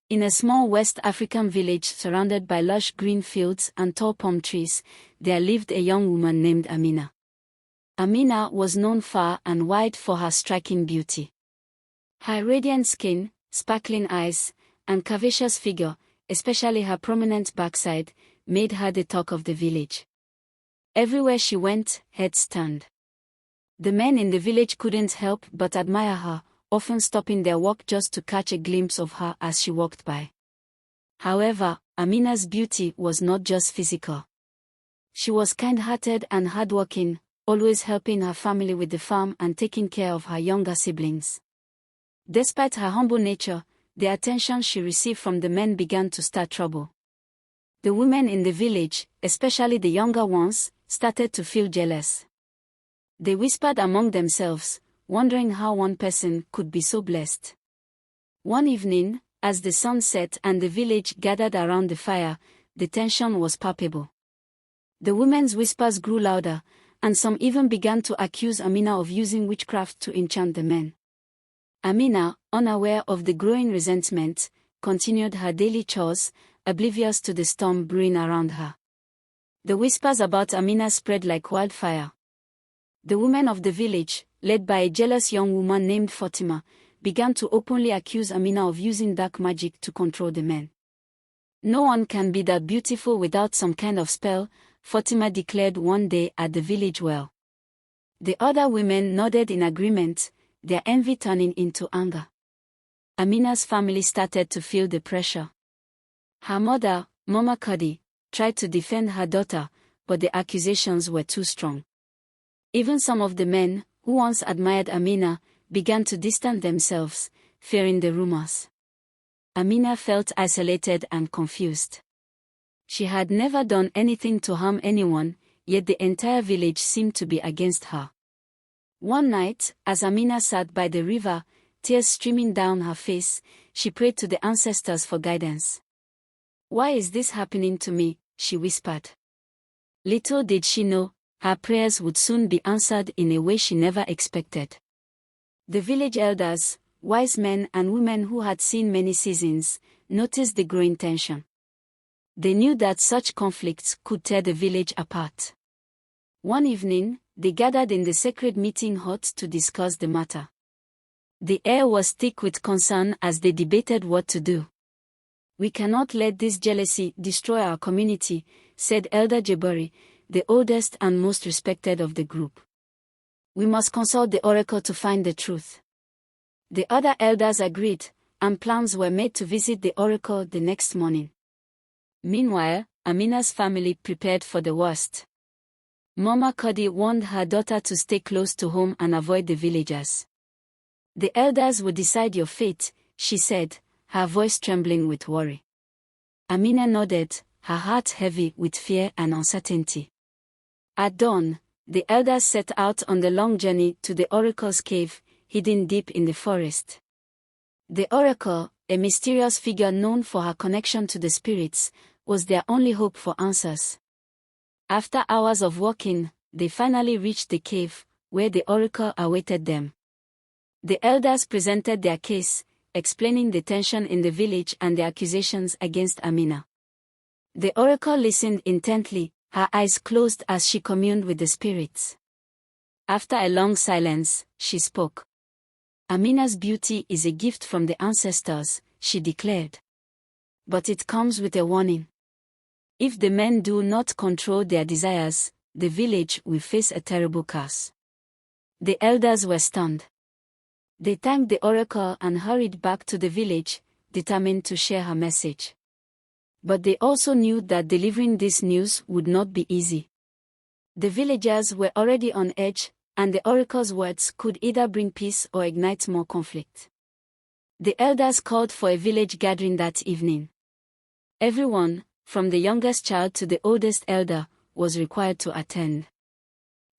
In a small West African village surrounded by lush green fields and tall palm trees, there lived a young woman named Amina. Amina was known far and wide for her striking beauty. Her radiant skin, sparkling eyes, and curvaceous figure, especially her prominent backside, made her the talk of the village. Everywhere she went, heads turned. The men in the village couldn't help but admire her, often stopping their work just to catch a glimpse of her as she walked by. However, Amina's beauty was not just physical. She was kind-hearted and hardworking, always helping her family with the farm and taking care of her younger siblings. Despite her humble nature, the attention she received from the men began to start trouble. The women in the village, especially the younger ones, started to feel jealous. They whispered among themselves, wondering how one person could be so blessed. One evening, as the sun set and the village gathered around the fire, the tension was palpable. The women's whispers grew louder, and some even began to accuse Amina of using witchcraft to enchant the men. Amina, unaware of the growing resentment, continued her daily chores, oblivious to the storm brewing around her. The whispers about Amina spread like wildfire. The women of the village, led by a jealous young woman named Fatima, began to openly accuse Amina of using dark magic to control the men. "No one can be that beautiful without some kind of spell," Fatima declared one day at the village well. The other women nodded in agreement, their envy turning into anger. Amina's family started to feel the pressure. Her mother, Mama Kadi, tried to defend her daughter, but the accusations were too strong. Even some of the men, who once admired Amina, began to distance themselves, fearing the rumors. Amina felt isolated and confused. She had never done anything to harm anyone, yet the entire village seemed to be against her. One night, as Amina sat by the river, tears streaming down her face, she prayed to the ancestors for guidance. "Why is this happening to me?" she whispered. Little did she know, her prayers would soon be answered in a way she never expected. The village elders, wise men and women who had seen many seasons, noticed the growing tension. They knew that such conflicts could tear the village apart. One evening, they gathered in the sacred meeting hut to discuss the matter. The air was thick with concern as they debated what to do. "We cannot let this jealousy destroy our community," said Elder Jebori, the oldest and most respected of the group. "We must consult the oracle to find the truth." The other elders agreed, and plans were made to visit the oracle the next morning. Meanwhile, Amina's family prepared for the worst. Mama Kadi warned her daughter to stay close to home and avoid the villagers. "The elders will decide your fate," she said, her voice trembling with worry. Amina nodded, her heart heavy with fear and uncertainty. At dawn, the elders set out on the long journey to the oracle's cave, hidden deep in the forest. The oracle, a mysterious figure known for her connection to the spirits, was their only hope for answers. After hours of walking, they finally reached the cave, where the oracle awaited them. The elders presented their case, explaining the tension in the village and the accusations against Amina. The oracle listened intently, her eyes closed as she communed with the spirits. After a long silence, she spoke. "Amina's beauty is a gift from the ancestors," she declared. "But it comes with a warning. If the men do not control their desires, the village will face a terrible curse." The elders were stunned. They thanked the oracle and hurried back to the village, determined to share her message. But they also knew that delivering this news would not be easy. The villagers were already on edge, and the oracle's words could either bring peace or ignite more conflict. The elders called for a village gathering that evening. Everyone, from the youngest child to the oldest elder, was required to attend.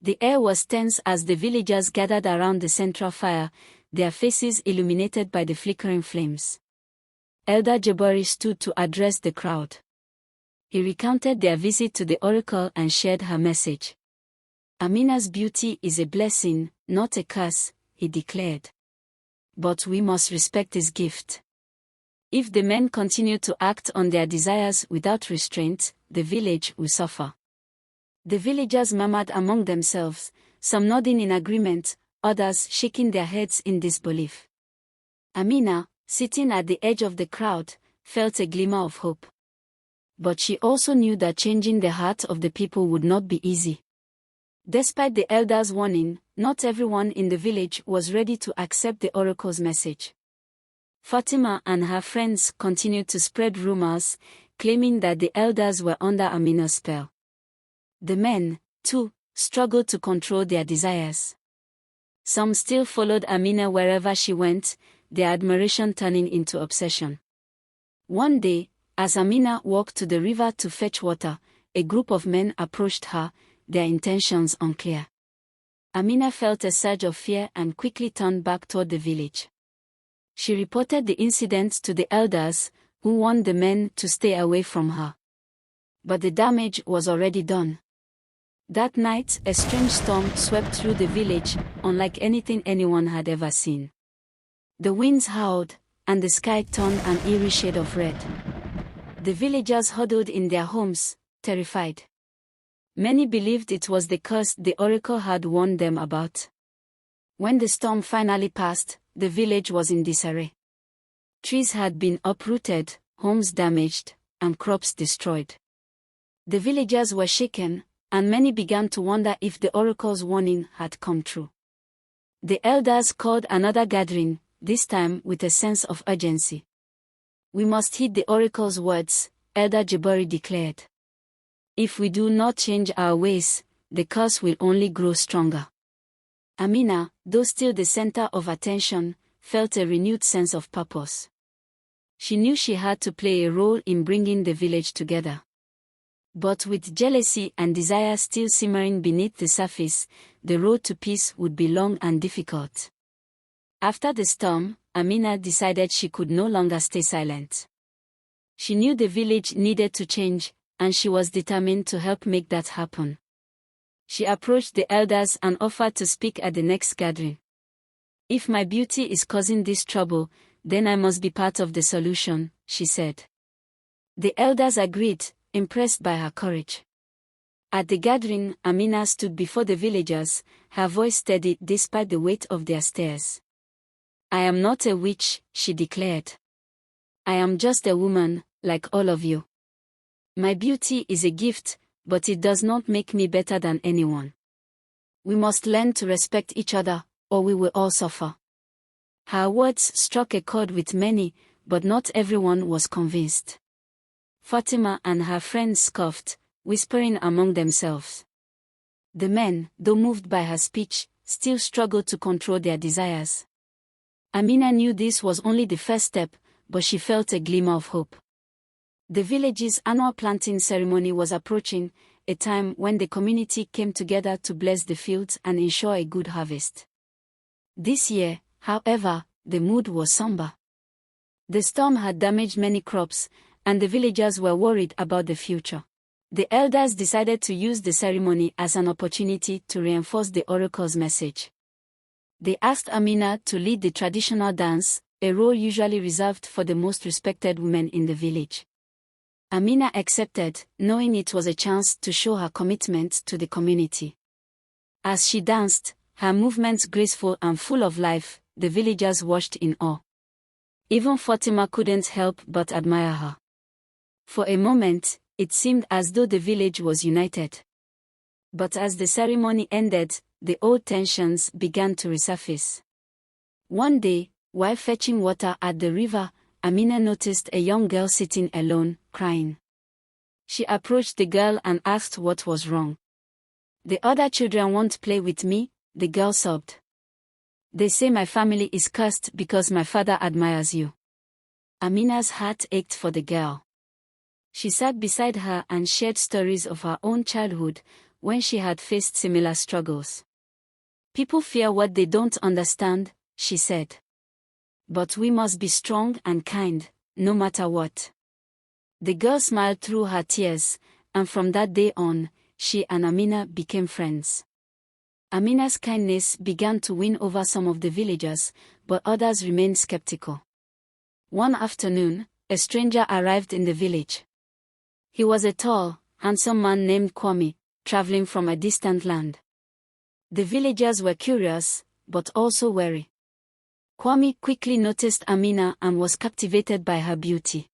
The air was tense as the villagers gathered around the central fire, their faces illuminated by the flickering flames. Elder Jebori stood to address the crowd. He recounted their visit to the oracle and shared her message. "Amina's beauty is a blessing, not a curse," he declared. "But we must respect his gift. If the men continue to act on their desires without restraint, the village will suffer. The villagers murmured among themselves, some nodding in agreement, others shaking their heads in disbelief. Amina, sitting at the edge of the crowd, felt a glimmer of hope. But she also knew that changing the heart of the people would not be easy. Despite the elders' warning, not everyone in the village was ready to accept the oracle's message. Fatima and her friends continued to spread rumors, claiming that the elders were under Amina's spell. The men, too, struggled to control their desires. Some still followed Amina wherever she went, their admiration turning into obsession. One day, as Amina walked to the river to fetch water, a group of men approached her, their intentions unclear. Amina felt a surge of fear and quickly turned back toward the village. She reported the incident to the elders, who warned the men to stay away from her. But the damage was already done. That night, a strange storm swept through the village, unlike anything anyone had ever seen. The winds howled, and the sky turned an eerie shade of red. The villagers huddled in their homes, terrified. Many believed it was the curse the oracle had warned them about. When the storm finally passed, the village was in disarray. Trees had been uprooted, homes damaged, and crops destroyed. The villagers were shaken, and many began to wonder if the oracle's warning had come true. The elders called another gathering, this time with a sense of urgency. "We must heed the oracle's words," Elder Jabari declared. "If we do not change our ways, the curse will only grow stronger." Amina, though still the center of attention, felt a renewed sense of purpose. She knew she had to play a role in bringing the village together. But with jealousy and desire still simmering beneath the surface, the road to peace would be long and difficult. After the storm, Amina decided she could no longer stay silent. She knew the village needed to change, and she was determined to help make that happen. She approached the elders and offered to speak at the next gathering. "If my beauty is causing this trouble, then I must be part of the solution," she said. The elders agreed, impressed by her courage. At the gathering, Amina stood before the villagers, her voice steady despite the weight of their stares. "I am not a witch," she declared. "I am just a woman, like all of you. My beauty is a gift, but it does not make me better than anyone. We must learn to respect each other, or we will all suffer." Her words struck a chord with many, but not everyone was convinced. Fatima and her friends scoffed, whispering among themselves. The men, though moved by her speech, still struggled to control their desires. Amina knew this was only the first step, but she felt a glimmer of hope. The village's annual planting ceremony was approaching, a time when the community came together to bless the fields and ensure a good harvest. This year, however, the mood was somber. The storm had damaged many crops, and the villagers were worried about the future. The elders decided to use the ceremony as an opportunity to reinforce the oracle's message. They asked Amina to lead the traditional dance, a role usually reserved for the most respected women in the village. Amina accepted, knowing it was a chance to show her commitment to the community. As she danced, her movements graceful and full of life, the villagers watched in awe. Even Fatima couldn't help but admire her. For a moment, it seemed as though the village was united. But as the ceremony ended, the old tensions began to resurface. One day, while fetching water at the river, Amina noticed a young girl sitting alone, crying. She approached the girl and asked what was wrong. "The other children won't play with me," the girl sobbed. "They say my family is cursed because my father admires you." Amina's heart ached for the girl. She sat beside her and shared stories of her own childhood, when she had faced similar struggles. "People fear what they don't understand," she said. "But we must be strong and kind, no matter what." The girl smiled through her tears, and from that day on, she and Amina became friends. Amina's kindness began to win over some of the villagers, but others remained skeptical. One afternoon, a stranger arrived in the village. He was a tall, handsome man named Kwame, traveling from a distant land. The villagers were curious, but also wary. Kwame quickly noticed Amina and was captivated by her beauty.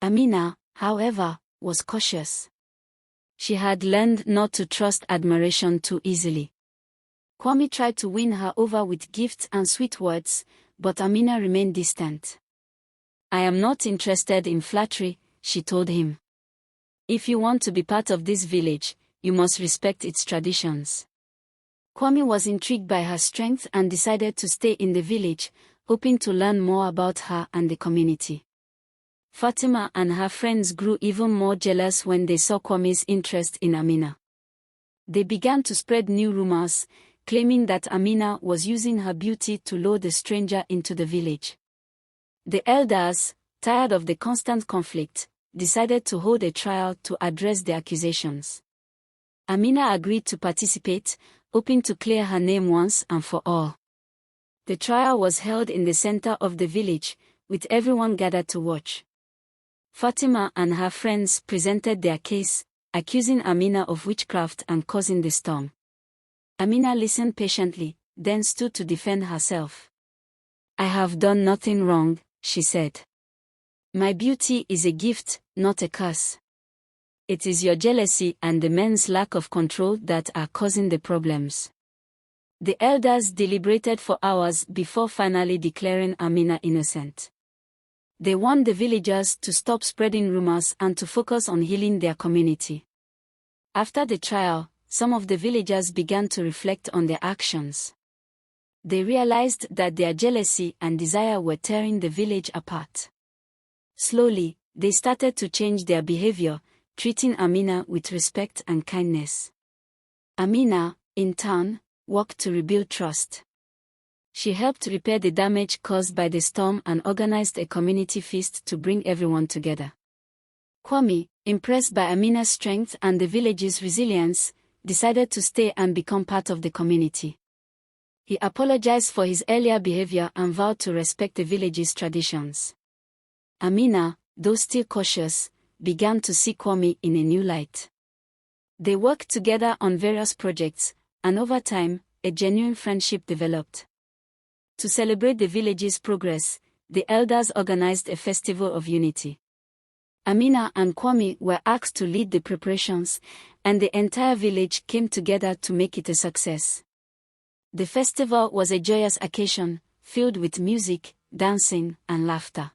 Amina, however, was cautious. She had learned not to trust admiration too easily. Kwame tried to win her over with gifts and sweet words, but Amina remained distant. "I am not interested in flattery," she told him. "If you want to be part of this village, you must respect its traditions." Kwame was intrigued by her strength and decided to stay in the village, hoping to learn more about her and the community. Fatima and her friends grew even more jealous when they saw Kwame's interest in Amina. They began to spread new rumors, claiming that Amina was using her beauty to lure the stranger into the village. The elders, tired of the constant conflict, decided to hold a trial to address the accusations. Amina agreed to participate, hoping to clear her name once and for all. The trial was held in the center of the village, with everyone gathered to watch. Fatima and her friends presented their case, accusing Amina of witchcraft and causing the storm. Amina listened patiently, then stood to defend herself. "I have done nothing wrong," she said. "My beauty is a gift, not a curse. It is your jealousy and the men's lack of control that are causing the problems." The elders deliberated for hours before finally declaring Amina innocent. They warned the villagers to stop spreading rumors and to focus on healing their community. After the trial, some of the villagers began to reflect on their actions. They realized that their jealousy and desire were tearing the village apart. Slowly, they started to change their behavior, treating Amina with respect and kindness. Amina, in turn, worked to rebuild trust. She helped repair the damage caused by the storm and organized a community feast to bring everyone together. Kwame, impressed by Amina's strength and the village's resilience, decided to stay and become part of the community. He apologized for his earlier behavior and vowed to respect the village's traditions. Amina, though still cautious, began to see Kwame in a new light. They worked together on various projects, and over time, a genuine friendship developed. To celebrate the village's progress, the elders organized a festival of unity. Amina and Kwame were asked to lead the preparations, and the entire village came together to make it a success. The festival was a joyous occasion, filled with music, dancing, and laughter.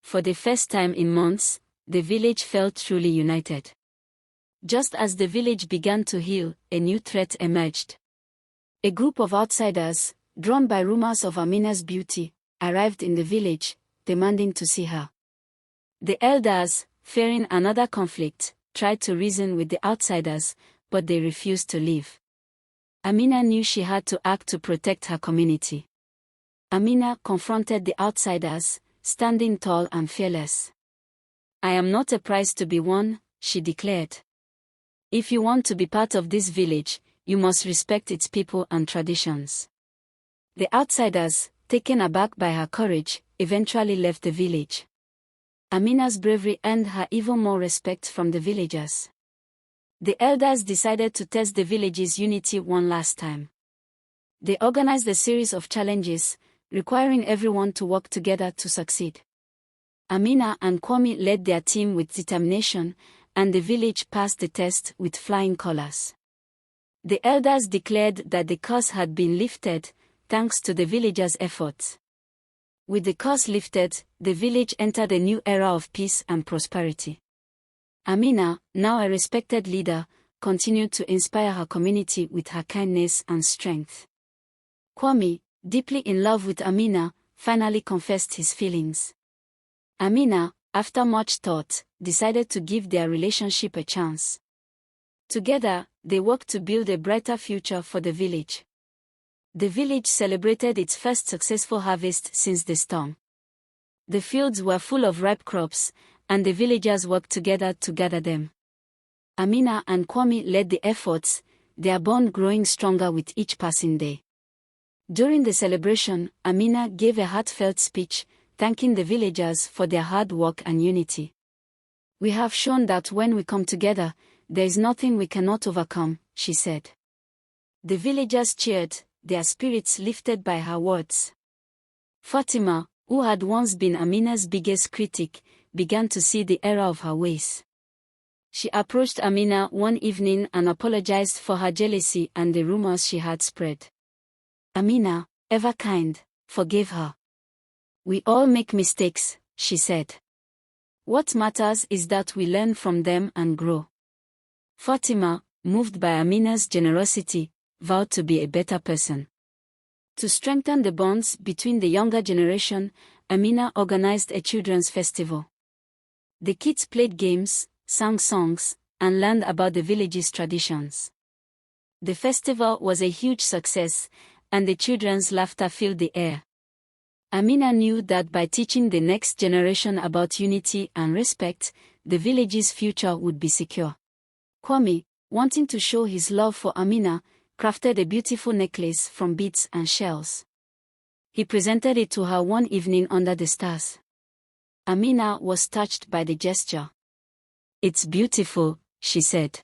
For the first time in months, the village felt truly united. Just as the village began to heal, a new threat emerged. A group of outsiders, drawn by rumors of Amina's beauty, arrived in the village, demanding to see her. The elders, fearing another conflict, tried to reason with the outsiders, but they refused to leave. Amina knew she had to act to protect her community. Amina confronted the outsiders, standing tall and fearless. "I am not a prize to be won," she declared. "If you want to be part of this village, you must respect its people and traditions." The outsiders, taken aback by her courage, eventually left the village. Amina's bravery earned her even more respect from the villagers. The elders decided to test the village's unity one last time. They organized a series of challenges, requiring everyone to work together to succeed. Amina and Kwame led their team with determination, and the village passed the test with flying colors. The elders declared that the curse had been lifted, thanks to the villagers' efforts. With the curse lifted, the village entered a new era of peace and prosperity. Amina, now a respected leader, continued to inspire her community with her kindness and strength. Kwame, deeply in love with Amina, finally confessed his feelings. Amina, after much thought, decided to give their relationship a chance. Together, they worked to build a brighter future for the village. The village celebrated its first successful harvest since the storm. The fields were full of ripe crops, and the villagers worked together to gather them. Amina and Kwame led the efforts, their bond growing stronger with each passing day. During the celebration, Amina gave a heartfelt speech, thanking the villagers for their hard work and unity. "We have shown that when we come together, there is nothing we cannot overcome," she said. The villagers cheered, their spirits lifted by her words. Fatima, who had once been Amina's biggest critic, began to see the error of her ways. She approached Amina one evening and apologized for her jealousy and the rumors she had spread. Amina, ever kind, forgave her. "We all make mistakes," she said. "What matters is that we learn from them and grow." Fatima, moved by Amina's generosity, vowed to be a better person. To strengthen the bonds between the younger generation, Amina organized a children's festival. The kids played games, sang songs, and learned about the village's traditions. The festival was a huge success, and the children's laughter filled the air. Amina knew that by teaching the next generation about unity and respect, the village's future would be secure. Kwame, wanting to show his love for Amina, crafted a beautiful necklace from beads and shells. He presented it to her one evening under the stars. Amina was touched by the gesture. "It's beautiful," she said.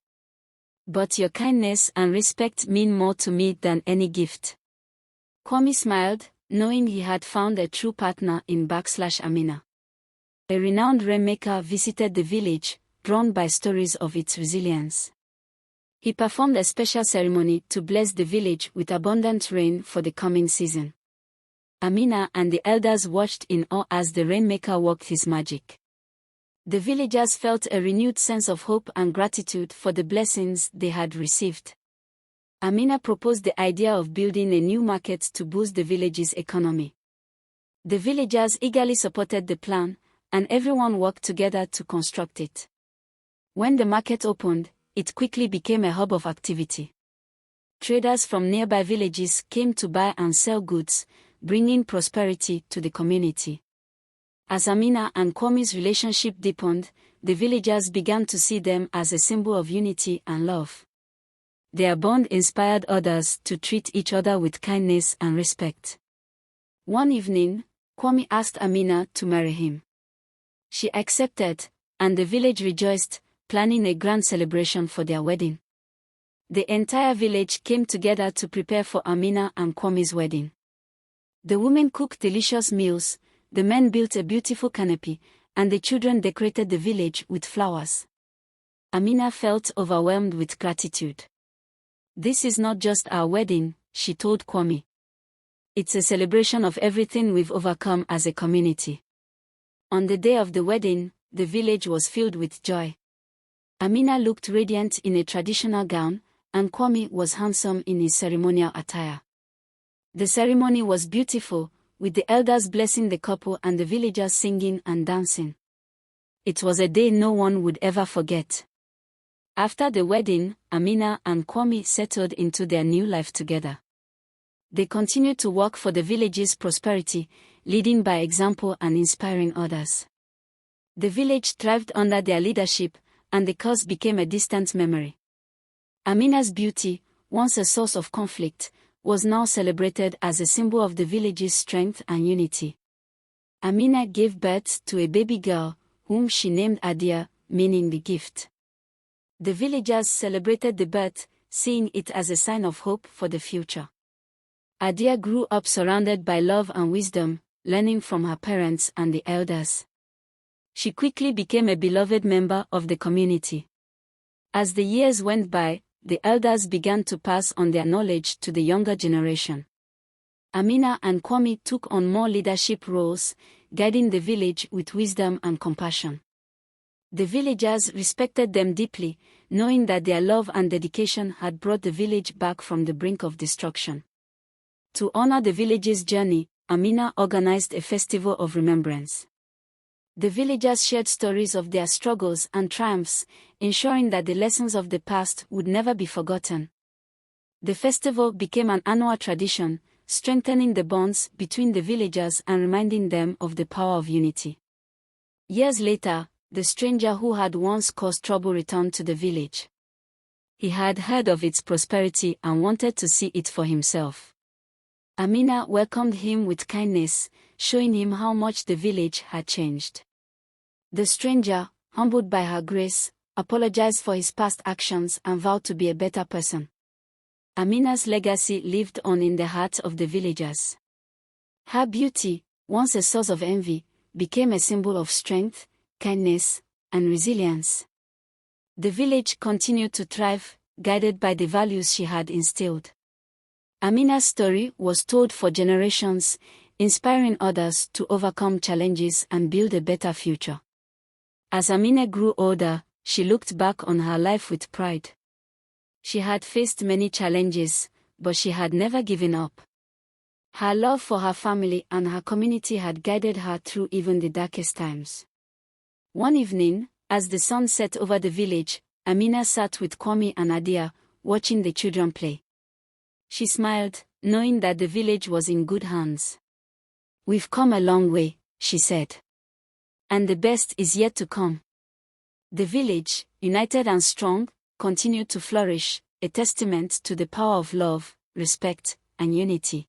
"But your kindness and respect mean more to me than any gift." Kwame smiled, knowing he had found a true partner in Amina. A renowned rainmaker visited the village, drawn by stories of its resilience. He performed a special ceremony to bless the village with abundant rain for the coming season. Amina and the elders watched in awe as the rainmaker worked his magic. The villagers felt a renewed sense of hope and gratitude for the blessings they had received. Amina proposed the idea of building a new market to boost the village's economy. The villagers eagerly supported the plan, and everyone worked together to construct it. When the market opened, it quickly became a hub of activity. Traders from nearby villages came to buy and sell goods, bringing prosperity to the community. As Amina and Kwame's relationship deepened, the villagers began to see them as a symbol of unity and love. Their bond inspired others to treat each other with kindness and respect. One evening, Kwame asked Amina to marry him. She accepted, and the village rejoiced, planning a grand celebration for their wedding. The entire village came together to prepare for Amina and Kwame's wedding. The women cooked delicious meals, the men built a beautiful canopy, and the children decorated the village with flowers. Amina felt overwhelmed with gratitude. "This is not just our wedding," she told Kwame. "It's a celebration of everything we've overcome as a community." On the day of the wedding, the village was filled with joy. Amina looked radiant in a traditional gown, and Kwame was handsome in his ceremonial attire. The ceremony was beautiful, with the elders blessing the couple and the villagers singing and dancing. It was a day no one would ever forget. After the wedding, Amina and Kwame settled into their new life together. They continued to work for the village's prosperity, leading by example and inspiring others. The village thrived under their leadership, and the cause became a distant memory. Amina's beauty, once a source of conflict, was now celebrated as a symbol of the village's strength and unity. Amina gave birth to a baby girl, whom she named Adia, meaning the gift. The villagers celebrated the birth, seeing it as a sign of hope for the future. Adia grew up surrounded by love and wisdom, learning from her parents and the elders. She quickly became a beloved member of the community. As the years went by, the elders began to pass on their knowledge to the younger generation. Amina and Kwame took on more leadership roles, guiding the village with wisdom and compassion. The villagers respected them deeply, knowing that their love and dedication had brought the village back from the brink of destruction. To honor the village's journey, Amina organized a festival of remembrance. The villagers shared stories of their struggles and triumphs, ensuring that the lessons of the past would never be forgotten. The festival became an annual tradition, strengthening the bonds between the villagers and reminding them of the power of unity. Years later, the stranger who had once caused trouble returned to the village. He had heard of its prosperity and wanted to see it for himself. Amina welcomed him with kindness, showing him how much the village had changed. The stranger, humbled by her grace, apologized for his past actions and vowed to be a better person. Amina's legacy lived on in the hearts of the villagers. Her beauty, once a source of envy, became a symbol of strength, kindness, and resilience. The village continued to thrive, guided by the values she had instilled. Amina's story was told for generations, inspiring others to overcome challenges and build a better future. As Amina grew older, she looked back on her life with pride. She had faced many challenges, but she had never given up. Her love for her family and her community had guided her through even the darkest times. One evening, as the sun set over the village, Amina sat with Kwame and Adia, watching the children play. She smiled, knowing that the village was in good hands. "We've come a long way," she said. "And the best is yet to come." The village, united and strong, continued to flourish, a testament to the power of love, respect, and unity.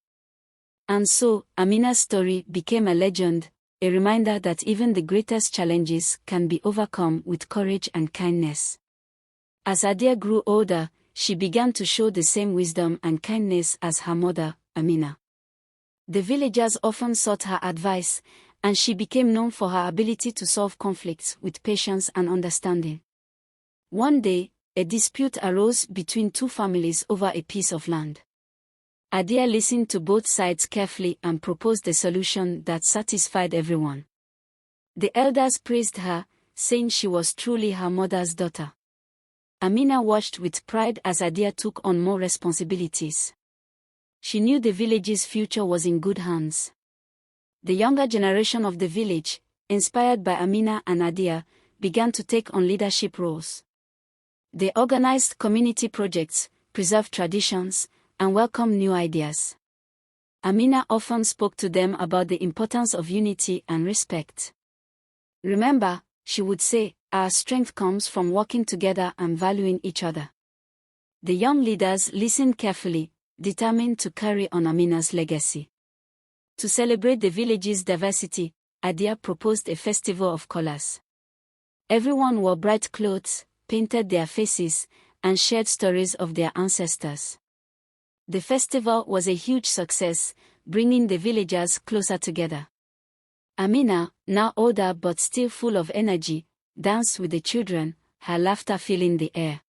And so, Amina's story became a legend, a reminder that even the greatest challenges can be overcome with courage and kindness. As Adia grew older, she began to show the same wisdom and kindness as her mother, Amina. The villagers often sought her advice, and she became known for her ability to solve conflicts with patience and understanding. One day, a dispute arose between two families over a piece of land. Adia listened to both sides carefully and proposed a solution that satisfied everyone. The elders praised her, saying she was truly her mother's daughter. Amina watched with pride as Adia took on more responsibilities. She knew the village's future was in good hands. The younger generation of the village, inspired by Amina and Adia, began to take on leadership roles. They organized community projects, preserved traditions, and welcomed new ideas. Amina often spoke to them about the importance of unity and respect. "Remember," she would say, "our strength comes from working together and valuing each other." The young leaders listened carefully, determined to carry on Amina's legacy. To celebrate the village's diversity, Adia proposed a festival of colors. Everyone wore bright clothes, painted their faces, and shared stories of their ancestors. The festival was a huge success, bringing the villagers closer together. Amina, now older but still full of energy, danced with the children, her laughter filling the air.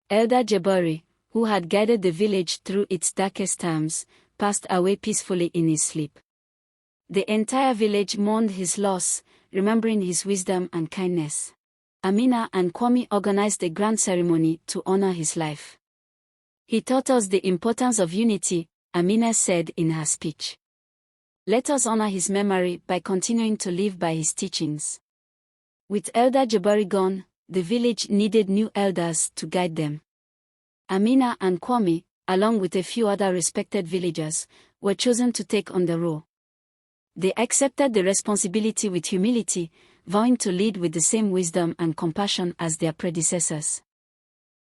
Elder Jabari, who had guided the village through its darkest times, passed away peacefully in his sleep. The entire village mourned his loss, remembering his wisdom and kindness. Amina and Kwame organized a grand ceremony to honor his life. "He taught us the importance of unity," Amina said in her speech. "Let us honor his memory by continuing to live by his teachings." With Elder Jabari gone, the village needed new elders to guide them. Amina and Kwame, along with a few other respected villagers, were chosen to take on the role. They accepted the responsibility with humility, vowing to lead with the same wisdom and compassion as their predecessors.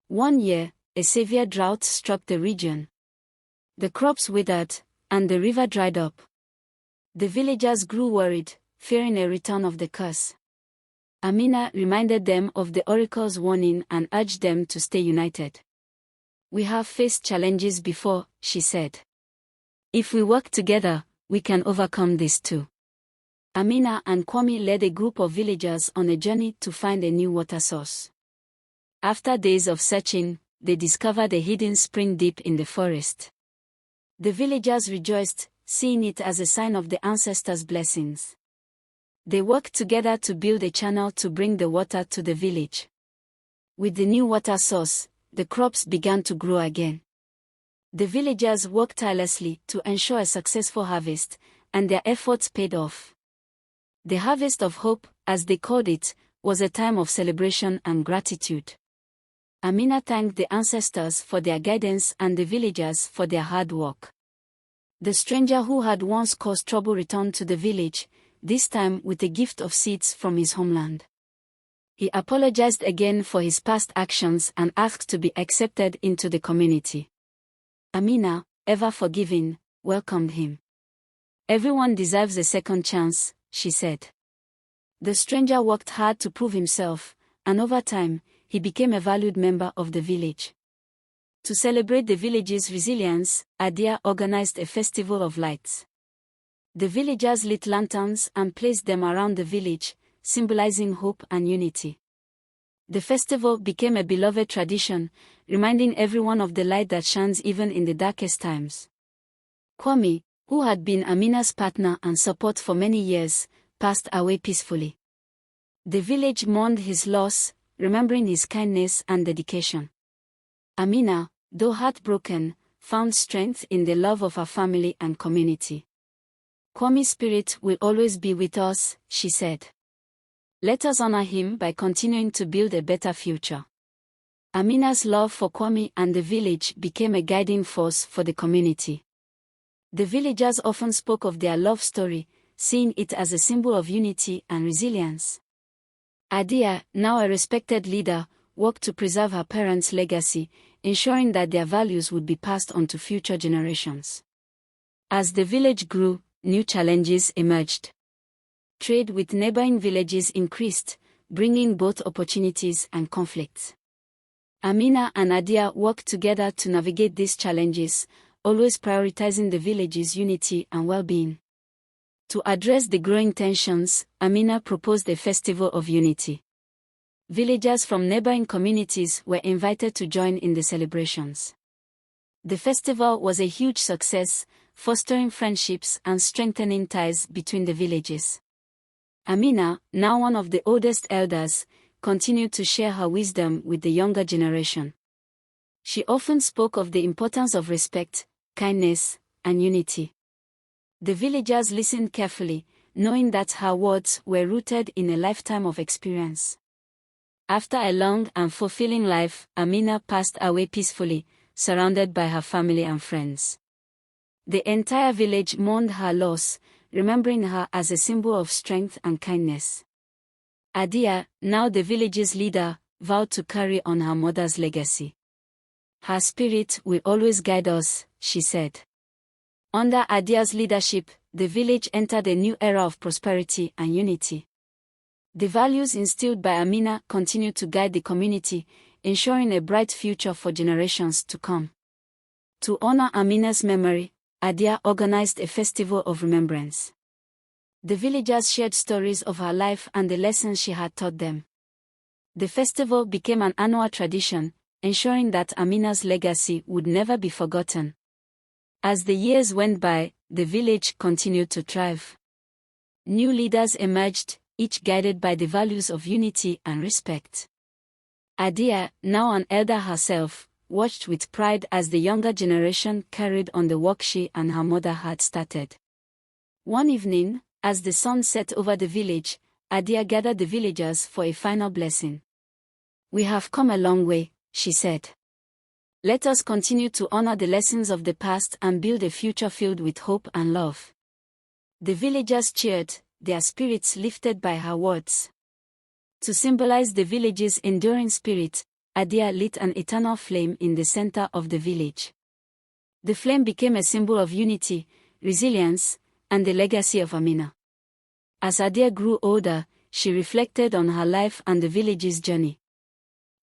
One year, a severe drought struck the region. The crops withered, and the river dried up. The villagers grew worried, fearing a return of the curse. Amina reminded them of the oracle's warning and urged them to stay united. "We have faced challenges before," she said. "If we work together, we can overcome this too." Amina and Kwame led a group of villagers on a journey to find a new water source. After days of searching, they discovered a hidden spring deep in the forest. The villagers rejoiced, seeing it as a sign of the ancestors' blessings. They worked together to build a channel to bring the water to the village. With the new water source, the crops began to grow again. The villagers worked tirelessly to ensure a successful harvest, and their efforts paid off. The harvest of hope, as they called it, was a time of celebration and gratitude. Amina thanked the ancestors for their guidance and the villagers for their hard work. The stranger who had once caused trouble returned to the village, this time with a gift of seeds from his homeland. He apologized again for his past actions and asked to be accepted into the community. Amina, ever forgiving, welcomed him. "Everyone deserves a second chance," she said. The stranger worked hard to prove himself, and over time, he became a valued member of the village. To celebrate the village's resilience, Adia organized a festival of lights. The villagers lit lanterns and placed them around the village, symbolizing hope and unity. The festival became a beloved tradition, reminding everyone of the light that shines even in the darkest times. Kwame, who had been Amina's partner and support for many years, passed away peacefully. The village mourned his loss, remembering his kindness and dedication. Amina, though heartbroken, found strength in the love of her family and community. "Kwame's spirit will always be with us," she said. "Let us honor him by continuing to build a better future." Amina's love for Kwame and the village became a guiding force for the community. The villagers often spoke of their love story, seeing it as a symbol of unity and resilience. Adia, now a respected leader, worked to preserve her parents' legacy, ensuring that their values would be passed on to future generations. As the village grew, new challenges emerged. Trade with neighboring villages increased, bringing both opportunities and conflicts. Amina and Adia worked together to navigate these challenges, always prioritizing the village's unity and well-being. To address the growing tensions, Amina proposed a festival of unity. Villagers from neighboring communities were invited to join in the celebrations. The festival was a huge success, fostering friendships and strengthening ties between the villages. Amina, now one of the oldest elders, continued to share her wisdom with the younger generation. She often spoke of the importance of respect, kindness, and unity. The villagers listened carefully, knowing that her words were rooted in a lifetime of experience. After a long and fulfilling life, Amina passed away peacefully, surrounded by her family and friends. The entire village mourned her loss, remembering her as a symbol of strength and kindness. Adia, now the village's leader, vowed to carry on her mother's legacy. "Her spirit will always guide us," she said. Under Adia's leadership, the village entered a new era of prosperity and unity. The values instilled by Amina continued to guide the community, ensuring a bright future for generations to come. To honor Amina's memory, Adia organized a festival of remembrance. The villagers shared stories of her life and the lessons she had taught them. The festival became an annual tradition, ensuring that Amina's legacy would never be forgotten. As the years went by, the village continued to thrive. New leaders emerged, each guided by the values of unity and respect. Adia, now an elder herself, watched with pride as the younger generation carried on the work she and her mother had started. One evening, as the sun set over the village, Adia gathered the villagers for a final blessing. "We have come a long way," she said. "Let us continue to honor the lessons of the past and build a future filled with hope and love." The villagers cheered, their spirits lifted by her words. To symbolize the village's enduring spirit, Adia lit an eternal flame in the center of the village. The flame became a symbol of unity, resilience, and the legacy of Amina. As Adia grew older, she reflected on her life and the village's journey.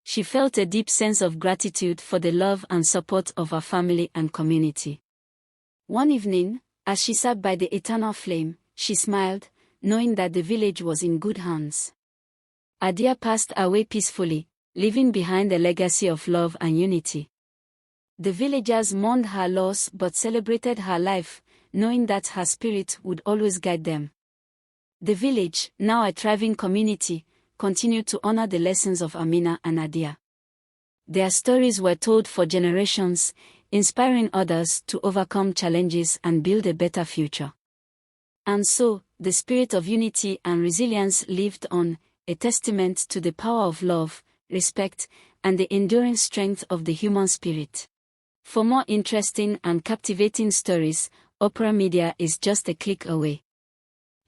She felt a deep sense of gratitude for the love and support of her family and community. One evening, as she sat by the eternal flame, she smiled, knowing that the village was in good hands. Adia passed away peacefully, leaving behind a legacy of love and unity. The villagers mourned her loss but celebrated her life, knowing that her spirit would always guide them. The village, now a thriving community, continued to honor the lessons of Amina and Adia. Their stories were told for generations, inspiring others to overcome challenges and build a better future. And so, the spirit of unity and resilience lived on, a testament to the power of love, respect, and the enduring strength of the human spirit. For more interesting and captivating stories, Opera Media is just a click away.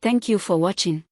Thank you for watching.